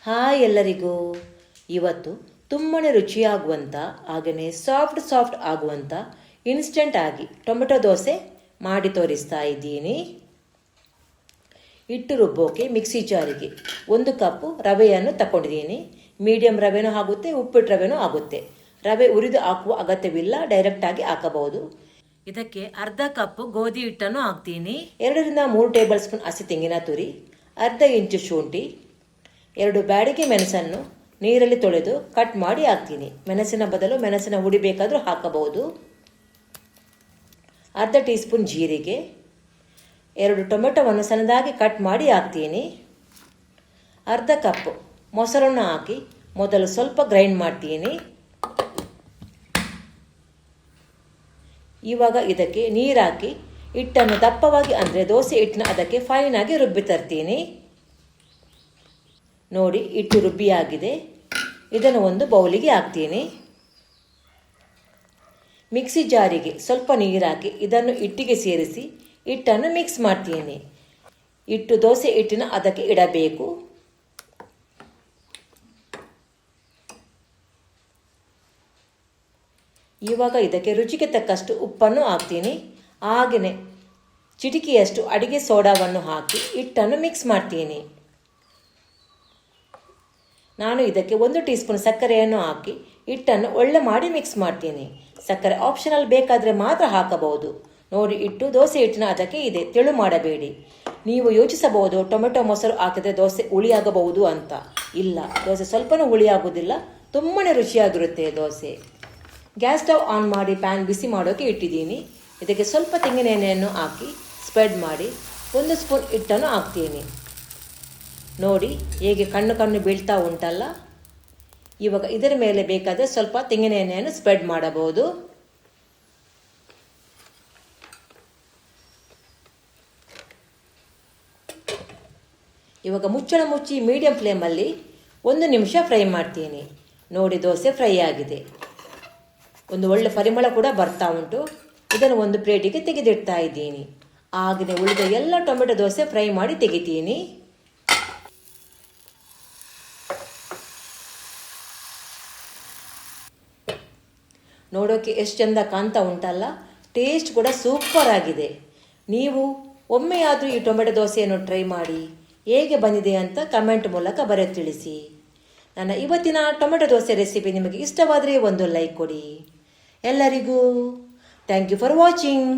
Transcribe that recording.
Hi ಎಲ್ಲರಿಗೂ. ಇವತ್ತು ತುಂಬಾ ರುಚಿಯಾಗುವಂಥ ಹಾಗೆಯೇ ಸಾಫ್ಟ್ ಆಗುವಂಥ ಇನ್ಸ್ಟೆಂಟ್ ಆಗಿ ಟೊಮೆಟೊ ದೋಸೆ ಮಾಡಿ ತೋರಿಸ್ತಾ ಇದ್ದೀನಿ. ಹಿಟ್ಟು ರುಬ್ಬೋಕೆ ಮಿಕ್ಸಿ ಜಾರಿಗೆ 1 ಕಪ್ ರವೆಯನ್ನು ತಗೊಂಡಿದ್ದೀನಿ. ಮೀಡಿಯಂ ರವೆನೂ ಆಗುತ್ತೆ, ಉಪ್ಪಿಟ್ಟು ರವೆನೂ ಆಗುತ್ತೆ. ರವೆ ಹುರಿದು ಹಾಕುವ ಅಗತ್ಯವಿಲ್ಲ, ಡೈರೆಕ್ಟಾಗಿ ಹಾಕಬಹುದು. ಇದಕ್ಕೆ ಅರ್ಧ ಕಪ್ ಗೋಧಿ ಹಿಟ್ಟನ್ನು ಹಾಕ್ತೀನಿ. 2 ರಿಂದ 3 ಟೇಬಲ್ ಸ್ಪೂನ್ ಹಸಿ ತೆಂಗಿನ ತುರಿ, ಅರ್ಧ ಇಂಚು ಶುಂಠಿ, 2 ಬ್ಯಾಡಿಗೆ ಮೆಣಸನ್ನು ನೀರಲ್ಲಿ ತೊಳೆದು ಕಟ್ ಮಾಡಿ ಹಾಕ್ತೀನಿ. ಮೆಣಸಿನ ಬದಲು ಮೆಣಸಿನ ಹುಡಿ ಬೇಕಾದರೂ ಹಾಕಬಹುದು. ಅರ್ಧ ಟೀ ಸ್ಪೂನ್ ಜೀರಿಗೆ, 2 ಟೊಮೆಟೊವನ್ನು ಸಣ್ಣದಾಗಿ ಕಟ್ ಮಾಡಿ ಹಾಕ್ತೀನಿ. ಅರ್ಧ ಕಪ್ ಮೊಸರನ್ನು ಹಾಕಿ ಮೊದಲು ಸ್ವಲ್ಪ ಗ್ರೈಂಡ್ ಮಾಡ್ತೀನಿ. ಇವಾಗ ಇದಕ್ಕೆ ನೀರು ಹಾಕಿ ಹಿಟ್ಟನ್ನು ದಪ್ಪವಾಗಿ ಅಂದರೆ ದೋಸೆ ಹಿಟ್ಟಿನ ಅದಕ್ಕೆ ಫೈನಾಗಿ ರುಬ್ಬಿ ತರ್ತೀನಿ. ನೋಡಿ, ಹಿಟ್ಟು ರುಬ್ಬಿಯಾಗಿದೆ. ಇದನ್ನು ಒಂದು ಬೌಲಿಗೆ ಹಾಕ್ತೀನಿ. ಮಿಕ್ಸಿ ಜಾರಿಗೆ ಸ್ವಲ್ಪ ನೀರು ಹಾಕಿ ಇದನ್ನು ಹಿಟ್ಟಿಗೆ ಸೇರಿಸಿ ಹಿಟ್ಟನ್ನು ಮಿಕ್ಸ್ ಮಾಡ್ತೀನಿ. ಹಿಟ್ಟು ದೋಸೆ ಹಿಟ್ಟಿನ ಅದಕ್ಕೆ ಇಡಬೇಕು. ಇವಾಗ ಇದಕ್ಕೆ ರುಚಿಗೆ ತಕ್ಕಷ್ಟು ಉಪ್ಪನ್ನು ಹಾಕ್ತೀನಿ. ಹಾಗೆಯೇ ಚಿಟಿಕೆಯಷ್ಟು ಅಡಿಗೆ ಸೋಡಾವನ್ನು ಹಾಕಿ ಹಿಟ್ಟನ್ನು ಮಿಕ್ಸ್ ಮಾಡ್ತೀನಿ. ನಾನು ಇದಕ್ಕೆ 1 ಟೀ ಸ್ಪೂನ್ ಸಕ್ಕರೆಯನ್ನು ಹಾಕಿ ಹಿಟ್ಟನ್ನು ಒಳ್ಳೆ ಮಾಡಿ ಮಿಕ್ಸ್ ಮಾಡ್ತೀನಿ. ಸಕ್ಕರೆ ಆಪ್ಷನಲ್, ಬೇಕಾದರೆ ಮಾತ್ರ ಹಾಕಬಹುದು. ನೋಡಿ, ಹಿಟ್ಟು ದೋಸೆ ಹಿಟ್ಟಿನ ಅದಕ್ಕೆ ಇದೆ, ತೆಳು ಮಾಡಬೇಡಿ. ನೀವು ಯೋಚಿಸಬಹುದು ಟೊಮೆಟೊ ಮೊಸರು ಹಾಕಿದರೆ ದೋಸೆ ಹುಳಿಯಾಗಬಹುದು ಅಂತ. ಇಲ್ಲ, ದೋಸೆ ಸ್ವಲ್ಪನೂ ಹುಳಿಯಾಗೋದಿಲ್ಲ, ತುಂಬಾ ರುಚಿಯಾಗಿರುತ್ತೆ ದೋಸೆ. ಗ್ಯಾಸ್ ಸ್ಟವ್ ಆನ್ ಮಾಡಿ ಪ್ಯಾನ್ ಬಿಸಿ ಮಾಡೋಕ್ಕೆ ಇಟ್ಟಿದ್ದೀನಿ. ಇದಕ್ಕೆ ಸ್ವಲ್ಪ ತೆಂಗಿನ ಎಣ್ಣೆಯನ್ನು ಹಾಕಿ ಸ್ಪ್ರೆಡ್ ಮಾಡಿ 1 ಸ್ಪೂನ್ ಹಿಟ್ಟನ್ನು ಹಾಕ್ತೀನಿ. ನೋಡಿ ಹೇಗೆ ಕಣ್ಣು ಬೀಳ್ತಾ ಉಂಟಲ್ಲ. ಇವಾಗ ಇದರ ಮೇಲೆ ಬೇಕಾದರೆ ಸ್ವಲ್ಪ ತೆಂಗಿನ ಎಣ್ಣೆಯನ್ನು ಸ್ಪ್ರೆಡ್ ಮಾಡಬಹುದು. ಇವಾಗ ಮುಚ್ಚಳ ಮುಚ್ಚಿ ಮೀಡಿಯಂ ಫ್ಲೇಮಲ್ಲಿ 1 ನಿಮಿಷ ಫ್ರೈ ಮಾಡ್ತೀನಿ. ನೋಡಿ, ದೋಸೆ ಫ್ರೈ ಆಗಿದೆ. ಒಂದು ಒಳ್ಳೆ ಪರಿಮಳ ಕೂಡ ಬರ್ತಾ ಉಂಟು. ಇದನ್ನು ಒಂದು ಪ್ಲೇಟಿಗೆ ತೆಗೆದಿಡ್ತಾ ಇದ್ದೀನಿ. ಹಾಗೆಯೇ ಉಳಿದ ಎಲ್ಲ ಟೊಮೆಟೊ ದೋಸೆ ಫ್ರೈ ಮಾಡಿ ತೆಗಿತೀನಿ. ನೋಡೋಕ್ಕೆ ಎಷ್ಟು ಚೆಂದ ಕಾಣ್ತಾ ಉಂಟಲ್ಲ. ಟೇಸ್ಟ್ ಕೂಡ ಸೂಪರ್ ಆಗಿದೆ. ನೀವು ಒಮ್ಮೆಯಾದರೂ ಈ ಟೊಮೆಟೊ ದೋಸೆಯನ್ನು ಟ್ರೈ ಮಾಡಿ ಹೇಗೆ ಬಂದಿದೆ ಅಂತ ಕಮೆಂಟ್ ಮೂಲಕ ಬರೆದು ತಿಳಿಸಿ. ನನ್ನ ಇವತ್ತಿನ ಟೊಮೆಟೊ ದೋಸೆ ರೆಸಿಪಿ ನಿಮಗೆ ಇಷ್ಟವಾದರೆ ಒಂದು ಲೈಕ್ ಕೊಡಿ. ಎಲ್ಲರಿಗೂ ಥ್ಯಾಂಕ್ ಯು ಫಾರ್ ವಾಚಿಂಗ್.